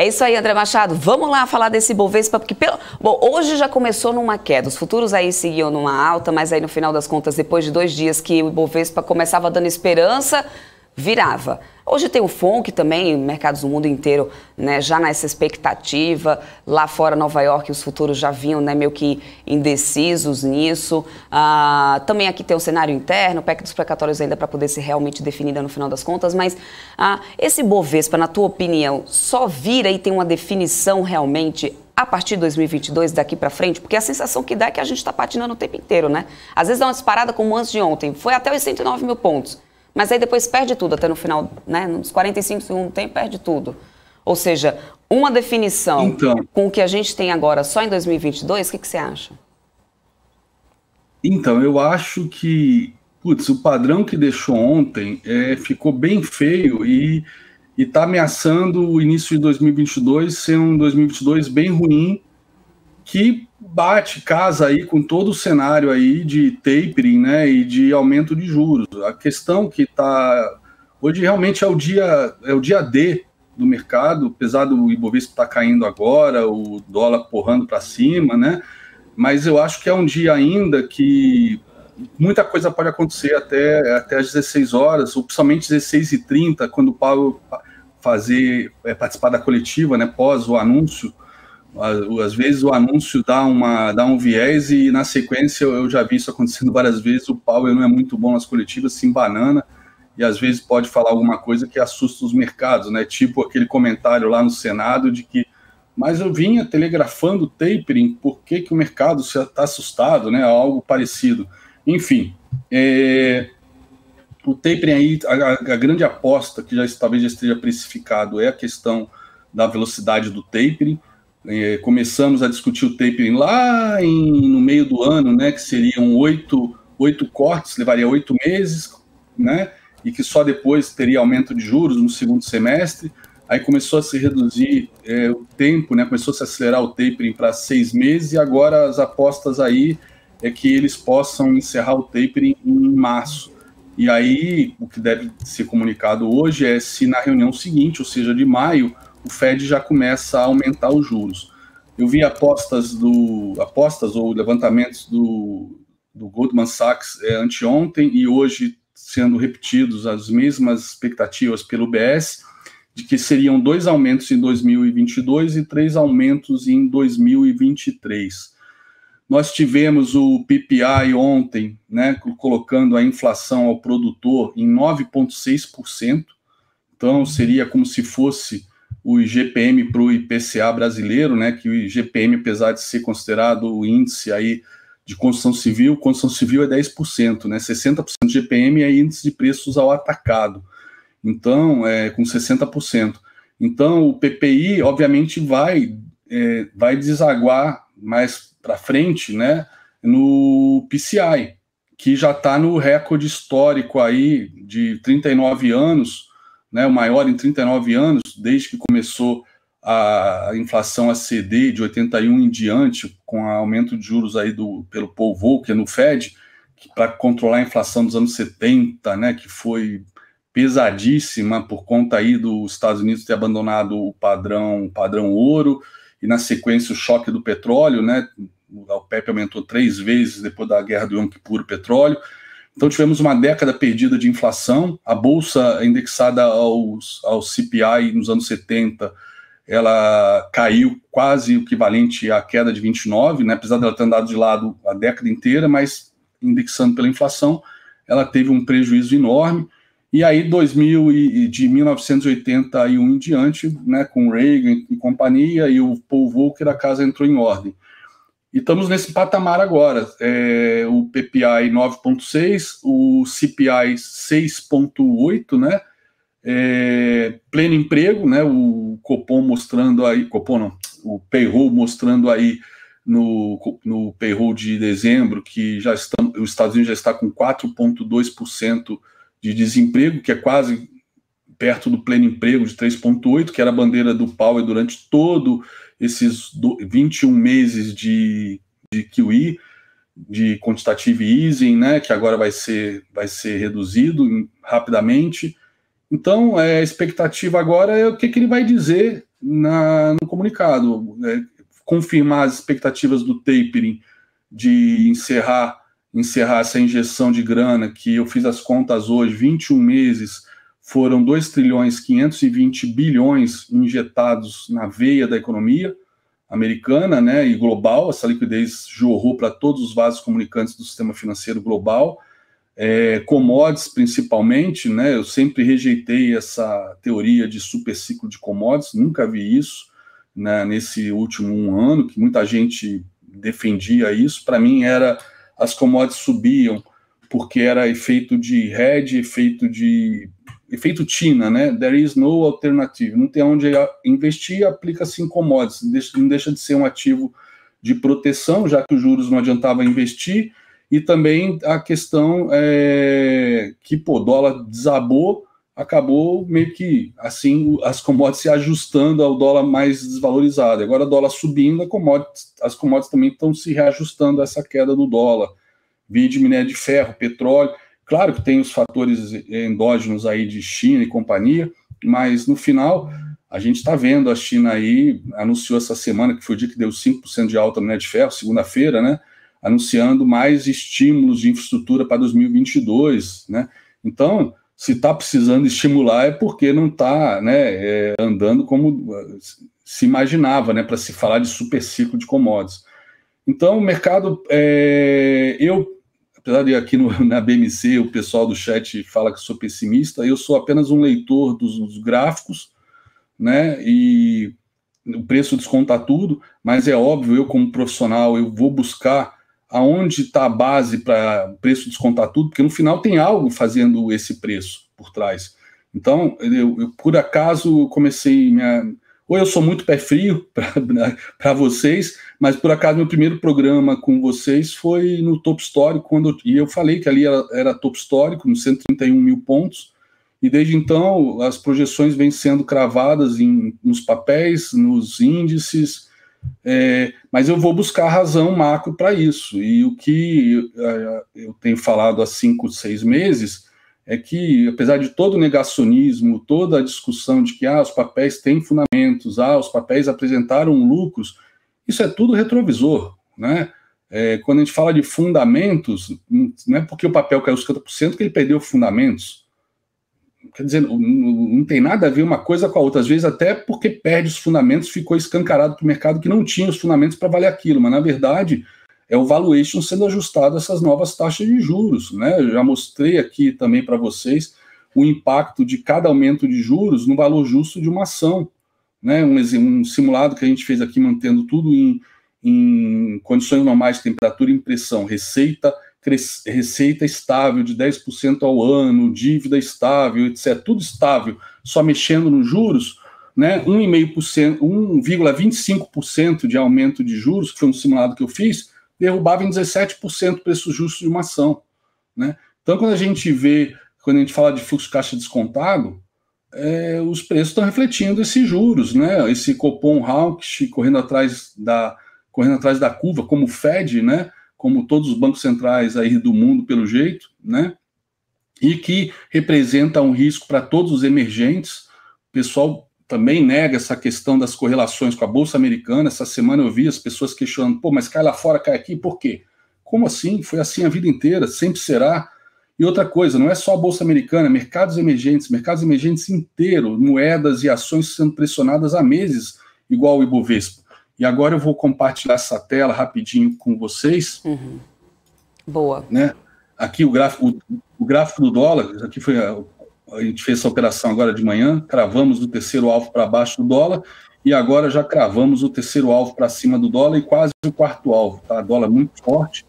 É isso aí, André Machado. Vamos lá falar desse Bovespa, porque bom, hoje já começou numa queda. Os futuros aí seguiam numa alta, mas aí no final das contas, depois de 2 dias que o Bovespa começava dando esperança, virava. Hoje tem o FONC também, mercados do mundo inteiro, né, já nessa expectativa. Lá fora, Nova York, os futuros já vinham, né, meio que indecisos nisso. Também aqui tem o cenário interno, o PEC dos precatórios ainda para poder ser realmente definida no final das contas. Mas esse Bovespa, na tua opinião, só vira e tem uma definição realmente a partir de 2022, daqui para frente? Porque a sensação que dá é que a gente está patinando o tempo inteiro, né? Às vezes dá uma disparada como antes de ontem, foi até os 109 mil pontos. Mas aí depois perde tudo, até no final, né? Nos 45 segundos do tempo, perde tudo. Ou seja, uma definição com o que a gente tem agora só em 2022, o que você acha? Então, eu acho que, o padrão que deixou ontem ficou bem feio e está ameaçando o início de 2022 ser um 2022 bem ruim, que casa aí com todo o cenário aí de tapering, né, e de aumento de juros. A questão que está hoje realmente é o dia D do mercado, apesar do Ibovespa estar caindo agora, o dólar porrando para cima, né, mas eu acho que é um dia ainda que muita coisa pode acontecer até às 16 horas, ou principalmente 16h30, quando o Powell participar da coletiva, né, pós o anúncio. Às vezes o anúncio dá um viés e na sequência eu já vi isso acontecendo várias vezes, o Powell não é muito bom nas coletivas, se embanana e às vezes pode falar alguma coisa que assusta os mercados, né? Tipo aquele comentário lá no Senado de que, mas eu vinha telegrafando tapering, por que o mercado está assustado, né? Algo parecido. Enfim, o tapering aí, a grande aposta que talvez já esteja precificado é a questão da velocidade do tapering. Começamos a discutir o tapering lá no meio do ano, né, que seriam 8 cortes, levaria 8 meses, né, e que só depois teria aumento de juros no segundo semestre. Aí começou a se reduzir o tempo, né, começou a se acelerar o tapering para 6 meses, e agora as apostas aí é que eles possam encerrar o tapering em março. E aí o que deve ser comunicado hoje é se na reunião seguinte, ou seja, de maio, o Fed já começa a aumentar os juros. Eu vi apostas ou levantamentos do Goldman Sachs anteontem e hoje sendo repetidos as mesmas expectativas pelo UBS, de que seriam 2 aumentos em 2022 e 3 aumentos em 2023. Nós tivemos o PPI ontem, né, colocando a inflação ao produtor em 9,6%, então seria como se fosse o IGPM para o IPCA brasileiro, né, que o IGPM, apesar de ser considerado o índice aí de construção civil é 10%, né, 60% do IGPM é índice de preços ao atacado, então, com 60%. Então, o PPI, obviamente, vai desaguar mais para frente, né, no PCI, que já está no recorde histórico aí de 39 anos, né, o maior em 39 anos, desde que começou a inflação a ceder de 81 em diante, com o aumento de juros aí pelo Paul Volcker no Fed, para controlar a inflação dos anos 70, né, que foi pesadíssima por conta aí dos Estados Unidos ter abandonado o padrão ouro, e na sequência o choque do petróleo, né, o OPEP aumentou 3 vezes depois da guerra do Yom Kippur, o petróleo. Então tivemos uma década perdida de inflação, a bolsa indexada ao CPI nos anos 70, ela caiu quase o equivalente à queda de 29, né? Apesar dela ter andado de lado a década inteira, mas indexando pela inflação, ela teve um prejuízo enorme. E aí de 1981 em diante, né, com Reagan e companhia e o Paul Volcker, a casa entrou em ordem. E estamos nesse patamar agora, o PPI 9,6, o CPI 6,8, né, pleno emprego, né, o Copom mostrando aí, o payroll mostrando aí no payroll de dezembro que os Estados Unidos já está com 4,2% de desemprego, que é quase perto do pleno emprego de 3,8%, que era a bandeira do Powell durante todo esses 21 meses de QE, de quantitative easing, né, que agora vai ser reduzido rapidamente. Então, a expectativa agora é o que ele vai dizer no comunicado, confirmar as expectativas do tapering de encerrar essa injeção de grana, que eu fiz as contas hoje, 21 meses, foram 2,520 trilhões injetados na veia da economia americana, né, e global. Essa liquidez jorrou para todos os vasos comunicantes do sistema financeiro global, commodities principalmente, né, eu sempre rejeitei essa teoria de super ciclo de commodities, nunca vi isso, né, nesse último ano, que muita gente defendia isso. Para mim as commodities subiam porque era efeito de hedge, efeito TINA, né? There is no alternative. Não tem onde investir, aplica-se em commodities. Não deixa de ser um ativo de proteção, já que os juros não adiantava investir. E também a questão que, o dólar desabou, acabou meio que, assim, as commodities se ajustando ao dólar mais desvalorizado. Agora, o dólar subindo, as commodities também estão se reajustando a essa queda do dólar. Vide minério de ferro, petróleo. Claro que tem os fatores endógenos aí de China e companhia, mas no final a gente está vendo a China aí, anunciou essa semana, que foi o dia que deu 5% de alta no minério de ferro, segunda-feira, né? Anunciando mais estímulos de infraestrutura para 2022, né? Então, se está precisando estimular é porque não está, né, andando como se imaginava, né, para se falar de super ciclo de commodities. Então, o mercado, apesar de aqui na BMC o pessoal do chat fala que sou pessimista, eu sou apenas um leitor dos gráficos, né, e o preço desconta tudo, mas é óbvio, eu como profissional, eu vou buscar aonde está a base para o preço descontar tudo, porque no final tem algo fazendo esse preço por trás. Então, eu por acaso comecei ou eu sou muito pé frio para vocês, mas por acaso meu primeiro programa com vocês foi no topo histórico, e eu falei que ali era topo histórico, nos 131 mil pontos, e desde então as projeções vêm sendo cravadas nos papéis, nos índices, mas eu vou buscar razão macro para isso, e o que eu tenho falado há 5, 6 meses é que, apesar de todo o negacionismo, toda a discussão de que os papéis têm fundamentos, os papéis apresentaram lucros, isso é tudo retrovisor, né? Quando a gente fala de fundamentos, não é porque o papel caiu 50% que ele perdeu fundamentos. Quer dizer, não tem nada a ver uma coisa com a outra. Às vezes até porque perde os fundamentos, ficou escancarado para o mercado que não tinha os fundamentos para valer aquilo, mas na verdade é o valuation sendo ajustado a essas novas taxas de juros, né? Eu já mostrei aqui também para vocês o impacto de cada aumento de juros no valor justo de uma ação, né? Um simulado que a gente fez aqui mantendo tudo em condições normais de temperatura e impressão, receita estável de 10% ao ano, dívida estável, etc. Tudo estável, só mexendo nos juros, né? 1,25% de aumento de juros, que foi um simulado que eu fiz, derrubava em 17% o preço justo de uma ação, né? Então, quando a gente fala de fluxo de caixa descontado, os preços estão refletindo esses juros, né? Esse Copom hawkish correndo atrás da curva, como o Fed, né? Como todos os bancos centrais aí do mundo, pelo jeito, né? E que representa um risco para todos os emergentes. O pessoal também nega essa questão das correlações com a Bolsa Americana. Essa semana eu vi as pessoas questionando, mas cai lá fora, cai aqui, por quê? Como assim? Foi assim a vida inteira, sempre será. E outra coisa, não é só a Bolsa Americana, mercados emergentes inteiro, moedas e ações sendo pressionadas há meses, igual o Ibovespa. E agora eu vou compartilhar essa tela rapidinho com vocês. Uhum. Boa. Né? Aqui o gráfico do dólar, aqui foi a gente fez essa operação agora de manhã, cravamos o terceiro alvo para baixo do dólar, e agora já cravamos o terceiro alvo para cima do dólar e quase o quarto alvo. Tá? Dólar muito forte.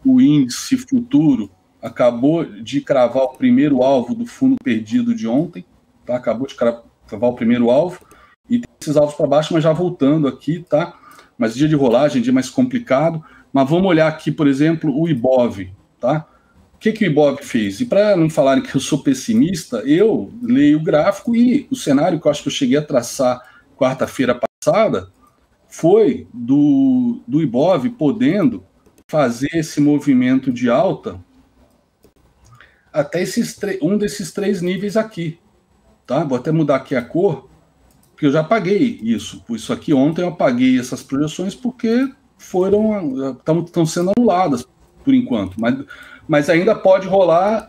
O índice futuro acabou de cravar o primeiro alvo do fundo perdido de ontem, tá? Acabou de cravar o primeiro alvo, e tem esses alvos para baixo, mas já voltando aqui, tá? Mas dia de rolagem, dia mais complicado. Mas vamos olhar aqui, por exemplo, o Ibov, tá? O que o Ibov fez? E para não falarem que eu sou pessimista, eu leio o gráfico e o cenário que eu acho que eu cheguei a traçar quarta-feira passada foi do Ibov podendo fazer esse movimento de alta até um desses 3 níveis aqui, tá? Vou até mudar aqui a cor, porque eu já paguei isso. Por isso aqui ontem eu apaguei essas projeções porque estão sendo anuladas por enquanto. Mas ainda pode rolar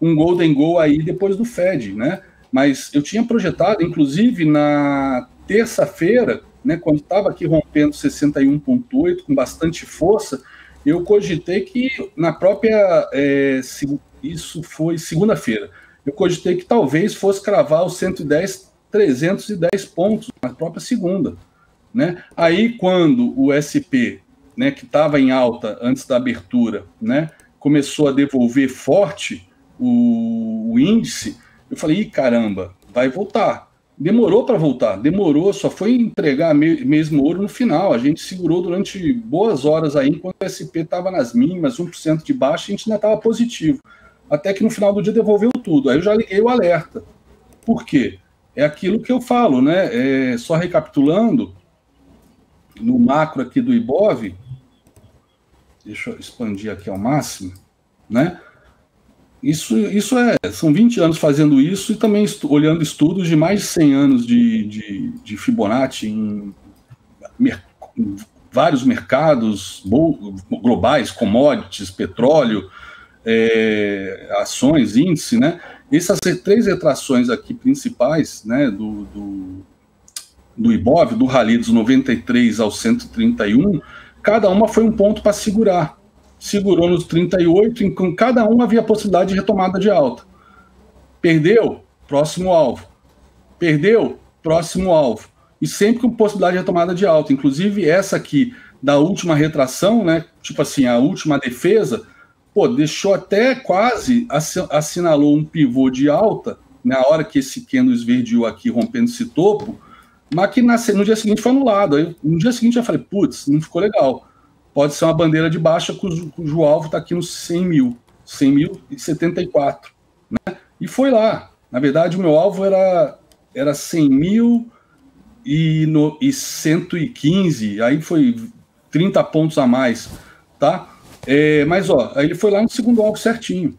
um golden goal aí depois do Fed, né? Mas eu tinha projetado, inclusive na terça-feira, né, quando estava aqui rompendo 61,8 com bastante força, eu cogitei que na própria, isso foi segunda-feira, eu cogitei que talvez fosse cravar os 310 pontos na própria segunda, né? Aí quando o SP, né, que estava em alta antes da abertura, né, começou a devolver forte o índice, eu falei, ih, caramba, vai voltar. Demorou para voltar, demorou, só foi entregar mesmo ouro no final. A gente segurou durante boas horas aí, enquanto o SP estava nas mínimas, 1% de baixa, a gente ainda estava positivo. Até que no final do dia devolveu tudo. Aí eu já liguei o alerta. Por quê? É aquilo que eu falo, né? Só recapitulando, no macro aqui do Ibov, deixa eu expandir aqui ao máximo, né? São 20 anos fazendo isso e também olhando estudos de mais de 100 anos de Fibonacci em vários mercados globais, commodities, petróleo, ações, índice, né? Essas 3 retrações aqui principais, né, do Ibov, do rally dos 93 ao 131, cada uma foi um ponto para segurar. Segurou nos 38, em cada um havia possibilidade de retomada de alta. Perdeu? Próximo alvo. Perdeu? Próximo alvo. E sempre com possibilidade de retomada de alta. Inclusive, essa aqui da última retração, né? Tipo assim, a última defesa, deixou até quase, assinalou um pivô de alta, na hora que esse candle esverdeou aqui, rompendo esse topo, mas que no dia seguinte foi anulado. Aí, no dia seguinte eu falei, putz, não ficou legal. Pode ser uma bandeira de baixa cujo alvo está aqui nos 100 mil, 100.074, né? E foi lá. Na verdade, o meu alvo era 100.115, aí foi 30 pontos a mais, tá? Mas, aí ele foi lá no segundo alvo certinho,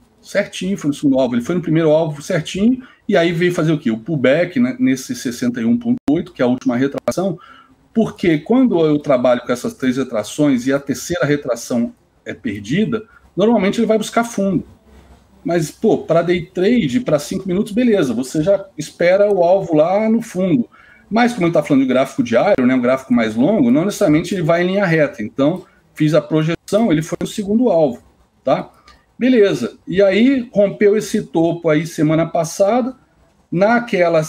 foi no segundo alvo. Ele foi no primeiro alvo certinho, e aí veio fazer o quê? O pullback, né, nesse 61,8, que é a última retração. Porque quando eu trabalho com essas 3 retrações e a terceira retração é perdida, normalmente ele vai buscar fundo. Mas, para day trade, para 5 minutos, beleza, você já espera o alvo lá no fundo. Mas, como a gente está falando de gráfico diário, né, um gráfico mais longo, não necessariamente ele vai em linha reta. Então, fiz a projeção, ele foi no segundo alvo, tá? Beleza. E aí, rompeu esse topo aí semana passada. Naquela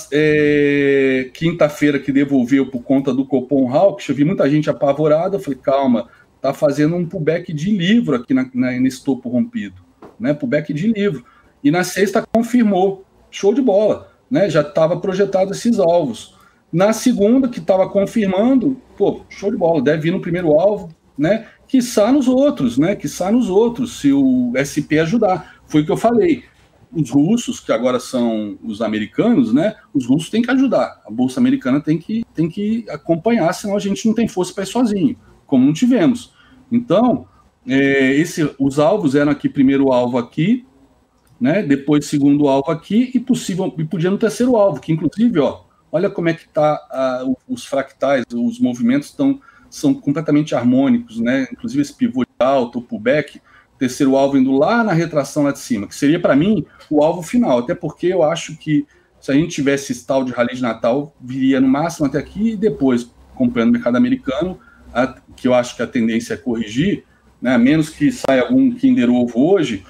quinta-feira que devolveu por conta do Copom Hawks, eu vi muita gente apavorada, eu falei, calma, tá fazendo um pullback de livro aqui nesse topo rompido, né? Pullback de livro. E na sexta confirmou, show de bola, né? Já estava projetado esses alvos. Na segunda, que estava confirmando, show de bola, deve vir no primeiro alvo, né? Quiçá nos outros, né? Quiçá nos outros, se o SP ajudar. Foi o que eu falei. Os russos, que agora são os americanos, né? Os russos têm que ajudar. A Bolsa Americana tem que acompanhar, senão a gente não tem força para ir sozinho, como não tivemos. Então, os alvos eram aqui, primeiro alvo aqui, né? Depois segundo alvo aqui e podia no terceiro alvo, que inclusive, olha como é que tá os fractais, os movimentos são completamente harmônicos, né? Inclusive esse pivô de alta, o pullback, terceiro alvo indo lá na retração lá de cima, que seria para mim o alvo final, até porque eu acho que se a gente tivesse esse tal de rally de Natal, viria no máximo até aqui e depois, acompanhando o mercado americano, que eu acho que a tendência é corrigir, né, a menos que saia algum Kinder Ovo hoje,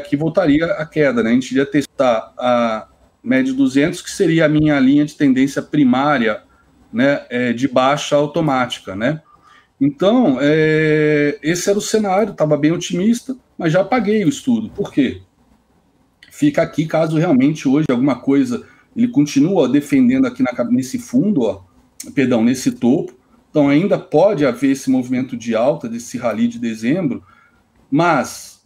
que voltaria a queda, né? A gente iria testar a média 200, que seria a minha linha de tendência primária, né, de baixa automática, né? Então, esse era o cenário, estava bem otimista, mas já apaguei o estudo. Por quê? Fica aqui, caso realmente hoje alguma coisa, ele continua defendendo aqui nesse fundo, nesse topo, então ainda pode haver esse movimento de alta, desse rally de dezembro, mas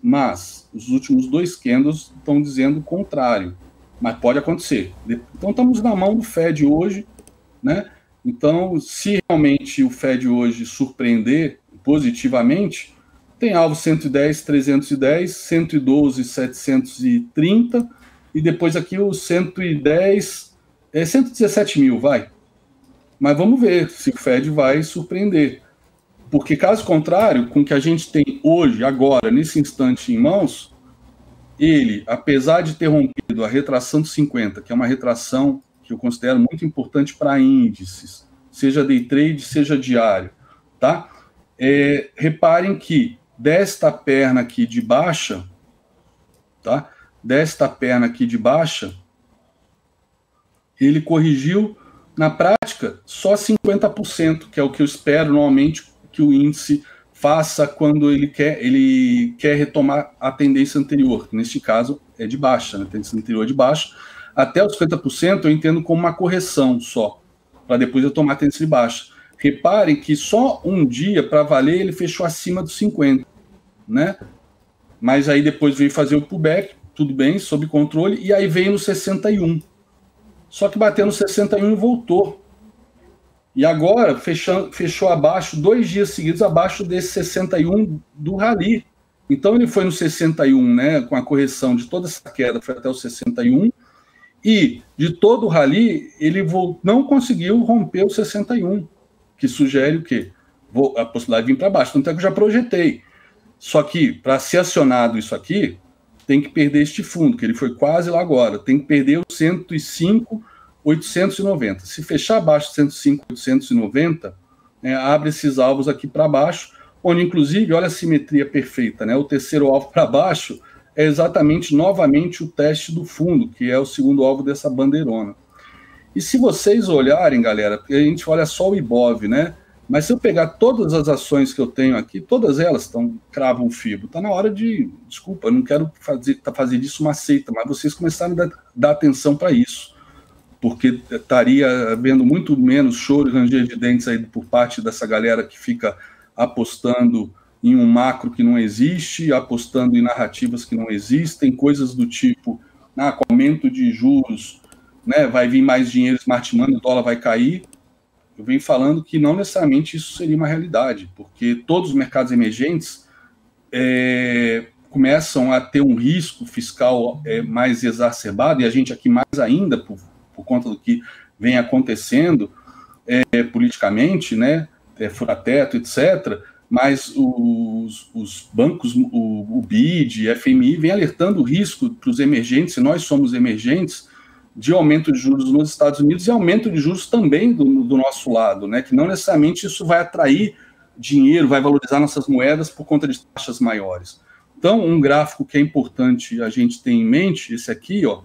os últimos 2 candles estão dizendo o contrário, mas pode acontecer. Então estamos na mão do Fed hoje, né? Então, se realmente o Fed hoje surpreender positivamente, tem alvo 110, 310, 112, 730, e depois aqui o 110, 117 mil, vai. Mas vamos ver se o Fed vai surpreender. Porque, caso contrário, com o que a gente tem hoje, agora, nesse instante em mãos, ele, apesar de ter rompido a retração de 50, que é uma retração que eu considero muito importante para índices, seja day trade, seja diário, tá? Reparem que desta perna aqui de baixa, tá? Desta perna aqui de baixa, ele corrigiu, na prática, só 50%, que é o que eu espero normalmente que o índice faça quando ele quer retomar a tendência anterior, que neste caso é de baixa, né? A tendência anterior é de baixa. Até os 50% eu entendo como uma correção só, para depois eu tomar a tendência de baixa. Reparem que só um dia, para valer, ele fechou acima dos 50, né? Mas aí depois veio fazer o pullback, tudo bem, sob controle, e aí veio no 61. Só que bateu no 61 e voltou. E agora fechou abaixo, 2 dias seguidos abaixo desse 61 do rally. Então ele foi no 61, né, com a correção de toda essa queda, foi até o 61, e de todo o rally ele não conseguiu romper o 61, que sugere o quê? A possibilidade de vir para baixo. Tanto é que eu já projetei. Só que, para ser acionado isso aqui, tem que perder este fundo, que ele foi quase lá agora. Tem que perder o 105,890. Se fechar abaixo de 105,890, abre esses alvos aqui para baixo, onde, inclusive, olha a simetria perfeita, né? O terceiro alvo para baixo é exatamente, novamente, o teste do fundo, que é o segundo alvo dessa bandeirona. E se vocês olharem, galera, a gente olha só o Ibov, né? Mas se eu pegar todas as ações que eu tenho aqui, todas elas cravam o FIBO. Está na hora de... Desculpa, eu não quero fazer disso uma seita, mas vocês começarem a dar atenção para isso. Porque estaria havendo muito menos choro e ranger de dentes aí por parte dessa galera que fica apostando em um macro que não existe, apostando em narrativas que não existem, coisas do tipo, com aumento de juros, né, vai vir mais dinheiro, smart money, o dólar vai cair. Eu venho falando que não necessariamente isso seria uma realidade, porque todos os mercados emergentes começam a ter um risco fiscal mais exacerbado, e a gente aqui mais ainda, por conta do que vem acontecendo politicamente, né, fura-teto, etc., mas os bancos, o BID, FMI, vem alertando o risco para os emergentes, e nós somos emergentes, de aumento de juros nos Estados Unidos e aumento de juros também do nosso lado, né? Que não necessariamente isso vai atrair dinheiro, vai valorizar nossas moedas por conta de taxas maiores. Então, um gráfico que é importante a gente ter em mente, esse aqui, ó,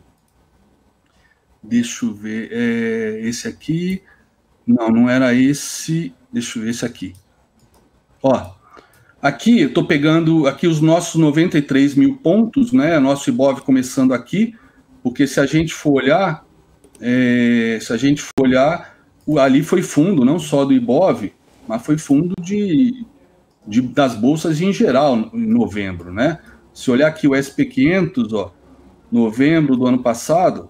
deixa eu ver, esse aqui, não era esse, deixa eu ver esse aqui. Ó, aqui eu estou pegando aqui os nossos 93 mil pontos, né? Nosso Ibov começando aqui, porque se a gente for olhar, ali foi fundo, não só do Ibov, mas foi fundo das bolsas em geral, em novembro, né? Se olhar aqui o SP500, ó, novembro do ano passado,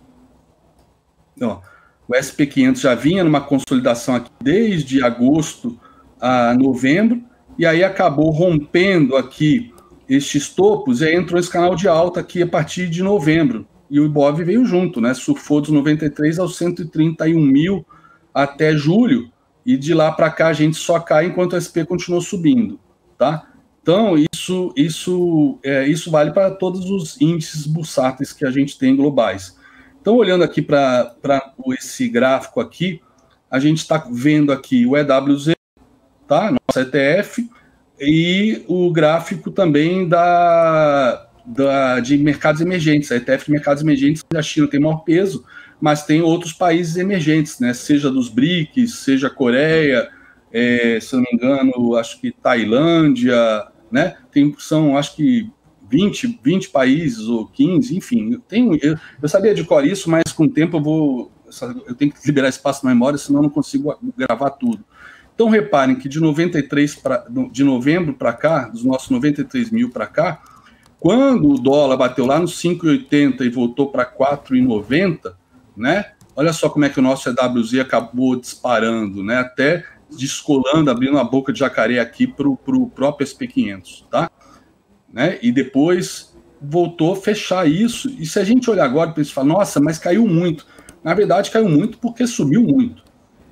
ó, o SP500 já vinha numa consolidação aqui desde agosto a novembro, e aí acabou rompendo aqui estes topos, e aí entrou esse canal de alta aqui a partir de novembro. E o Ibov veio junto, né? Surfou dos 93 aos 131 mil até julho, e de lá para cá a gente só cai enquanto o SP continuou subindo, tá? Então, isso vale para todos os índices bursáteis que a gente tem globais. Então, olhando aqui para esse gráfico aqui, a gente está vendo aqui o EWZ, tá? Nossa ETF, e o gráfico também de mercados emergentes. A ETF de mercados emergentes da China tem maior peso, mas tem outros países emergentes, né? Seja dos BRICS, seja Coreia, se eu não me engano, acho que Tailândia, né? São, acho que 20 países ou 15, enfim. Eu sabia de cor isso, mas com o tempo eu tenho que liberar espaço na memória, senão eu não consigo gravar tudo. Então, reparem que de novembro para cá, dos nossos 93 mil para cá, quando o dólar bateu lá nos 5,80 e voltou para 4,90, né? Olha só como é que o nosso EWZ acabou disparando, né? Até descolando, abrindo a boca de jacaré aqui para o próprio SP500, tá? Né? E depois voltou a fechar isso. E se a gente olhar agora para isso e falar, nossa, mas caiu muito. Na verdade, caiu muito porque subiu muito.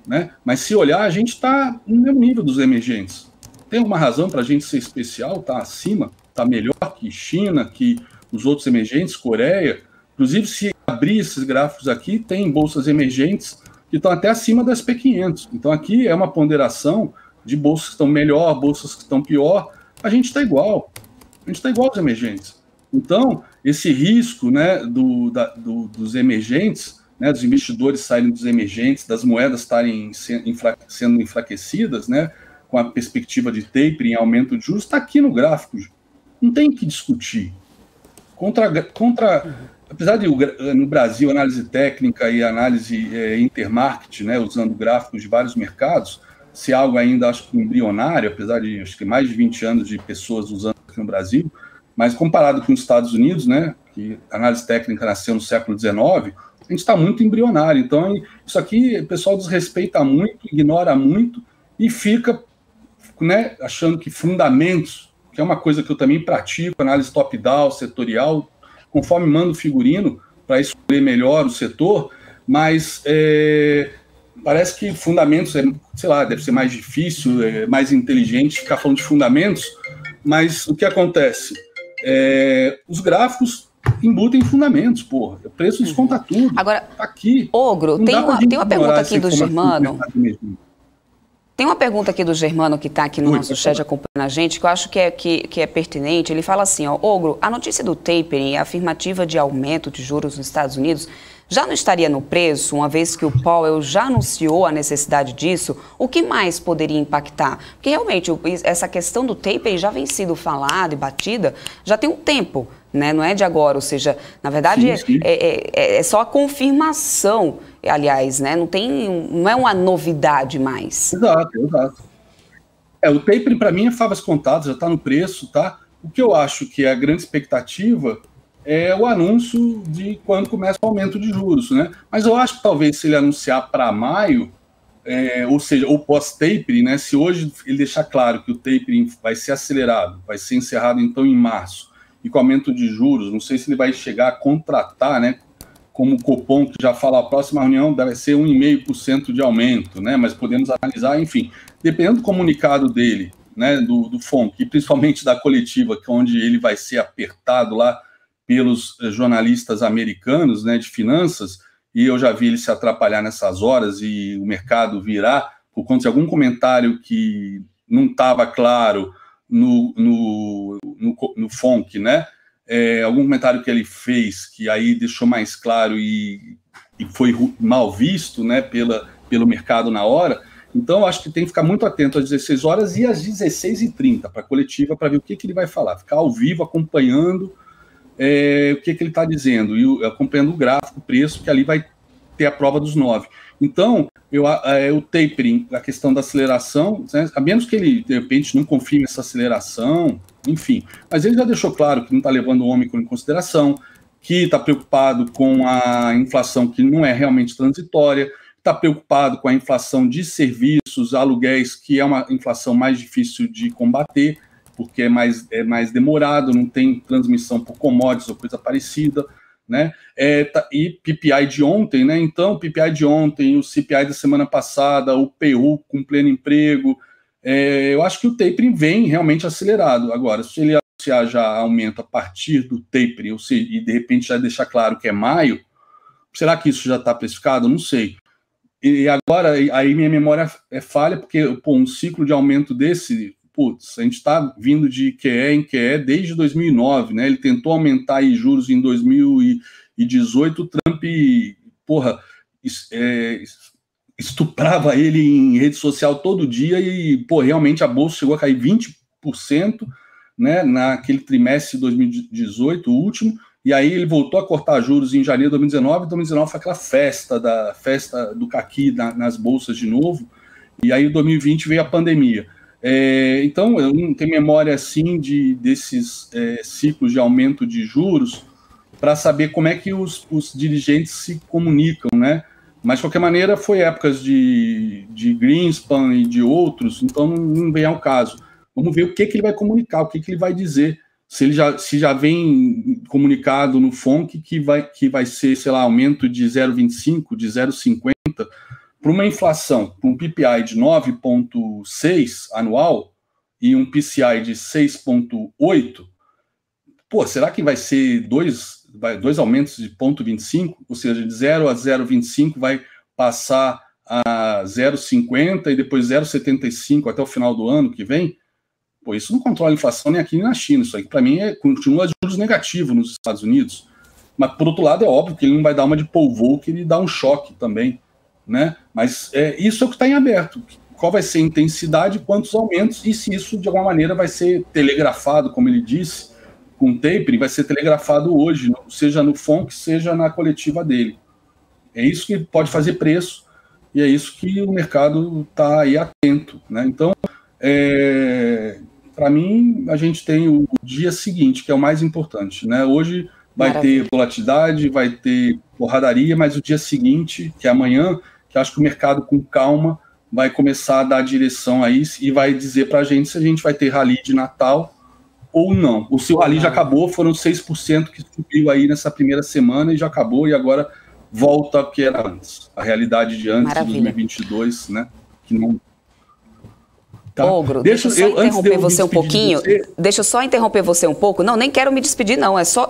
né? Mas se olhar, a gente está no mesmo nível dos emergentes. Tem alguma razão para a gente ser especial, está acima, está melhor que China, que os outros emergentes, Coreia. Inclusive, se abrir esses gráficos aqui, tem bolsas emergentes que estão até acima das SP500. Então, aqui é uma ponderação de bolsas que estão melhor, bolsas que estão pior. A gente está igual. A gente está igual aos emergentes. Então, esse risco, né, dos emergentes, né, dos investidores saírem dos emergentes, das moedas estarem sendo enfraquecidas, né, com a perspectiva de tapering, aumento de juros, está aqui no gráfico. Não tem que discutir. Apesar de no Brasil análise técnica e análise intermarket, né, usando gráficos de vários mercados, se algo ainda acho que embrionário, apesar de acho que mais de 20 anos de pessoas usando aqui no Brasil, mas comparado com os Estados Unidos, né, que a análise técnica nasceu no século XIX, a gente está muito embrionário. Então, isso aqui o pessoal desrespeita muito, ignora muito e fica, né, achando que fundamentos, que é uma coisa que eu também pratico, análise top-down, setorial, conforme mando o figurino, para escolher melhor o setor, mas parece que fundamentos, sei lá, deve ser mais difícil, mais inteligente ficar falando de fundamentos, mas o que acontece? Os gráficos embutem fundamentos, porra. O preço desconta tudo. Agora, tá aqui. Ogro, tem uma pergunta aqui do Germano. Tem uma pergunta aqui do Germano que está aqui no nosso chat acompanhando a gente, que eu acho que é pertinente. Ele fala assim, ó, Ogro, a notícia do tapering e a afirmativa de aumento de juros nos Estados Unidos já não estaria no preço, uma vez que o Powell já anunciou a necessidade disso? O que mais poderia impactar? Porque realmente essa questão do tapering já vem sido falada e batida já tem um tempo, né? Não é de agora, ou seja, na verdade sim. É só a confirmação, aliás, né? Não é uma novidade mais. Exato. O tapering para mim é favas contadas, já está no preço, tá? O que eu acho que é a grande expectativa é o anúncio de quando começa o aumento de juros, né? Mas eu acho que talvez se ele anunciar para maio, ou seja, ou pós-tapering, né? Se hoje ele deixar claro que o tapering vai ser acelerado, vai ser encerrado então em março, e com aumento de juros, não sei se ele vai chegar a contratar, né? Como o Copom, que já fala, a próxima reunião deve ser 1,5% de aumento, né? Mas podemos analisar, enfim, dependendo do comunicado dele, né? Do FONC, e principalmente da coletiva, que é onde ele vai ser apertado lá pelos jornalistas americanos, né, de finanças, e eu já vi ele se atrapalhar nessas horas e o mercado virar por conta de algum comentário que não estava claro no FONC, né? Algum comentário que ele fez que aí deixou mais claro e foi mal visto, né, pelo mercado na hora. Então, acho que tem que ficar muito atento às 16 horas e às 16h30 para a coletiva, para ver o que ele vai falar, ficar ao vivo acompanhando o que ele está dizendo, e acompanhando o gráfico, o preço, que ali vai ter a prova dos 9. Então, o tapering, a questão da aceleração, né, a menos que ele, de repente, não confirme essa aceleração, enfim, mas ele já deixou claro que não está levando o Ômicron em consideração, que está preocupado com a inflação que não é realmente transitória, está preocupado com a inflação de serviços, aluguéis, que é uma inflação mais difícil de combater, porque é mais demorado, não tem transmissão por commodities ou coisa parecida, né? E PPI de ontem, né? Então, PPI de ontem, o CPI da semana passada, o PU com pleno emprego, eu acho que o tapering vem realmente acelerado. Agora, se ele anunciar já aumento a partir do tapering, ou seja, e de repente já deixar claro que é maio, será que isso já está precificado? Não sei. E agora, aí minha memória é falha, porque um ciclo de aumento desse... Putz, a gente está vindo de QE em QE desde 2009, né? Ele tentou aumentar aí juros em 2018, o Trump, estuprava ele em rede social todo dia e, realmente a bolsa chegou a cair 20%, né? Naquele trimestre de 2018, o último, e aí ele voltou a cortar juros em janeiro de 2019, 2019 foi aquela festa do caqui nas bolsas de novo, e aí em 2020 veio a pandemia. Então, eu não tenho memória assim desses ciclos de aumento de juros para saber como é que os dirigentes se comunicam, né? Mas, de qualquer maneira, foi épocas de Greenspan e de outros, então não vem ao caso. Vamos ver o que ele vai comunicar, o que ele vai dizer. Se já vem comunicado no FONC que vai ser, sei lá, aumento de 0,25, de 0,50, para uma inflação, para um PPI de 9,6 anual e um PCI de 6,8, pô, será que vai ser dois aumentos de 0,25? Ou seja, de 0 a 0,25 vai passar a 0,50 e depois 0,75 até o final do ano que vem? Pô, isso não controla a inflação nem aqui nem na China. Isso aí, para mim, continua juros negativos nos Estados Unidos. Mas, por outro lado, é óbvio que ele não vai dar uma de Paul Volcker e dar um choque também, né? Mas isso é o que está em aberto. Qual vai ser a intensidade, quantos aumentos, e se isso, de alguma maneira, vai ser telegrafado, como ele disse, com o tapering, vai ser telegrafado hoje, seja no FONC, seja na coletiva dele. É isso que pode fazer preço, e é isso que o mercado está aí atento, né? Então, para mim, a gente tem o dia seguinte, que é o mais importante, né? Hoje vai ter volatilidade, vai ter porradaria, mas o dia seguinte, que é amanhã, que acho que o mercado, com calma, vai começar a dar direção a isso e vai dizer para a gente se a gente vai ter rally de Natal ou não. O seu rally já acabou, foram 6% que subiu aí nessa primeira semana e já acabou, e agora volta ao que era antes. A realidade de antes de 2022, né? Que não... Tá. Ogro, deixa eu só interromper você um pouquinho. Deixa eu só interromper você um pouco. Não, nem quero me despedir, não. Eu só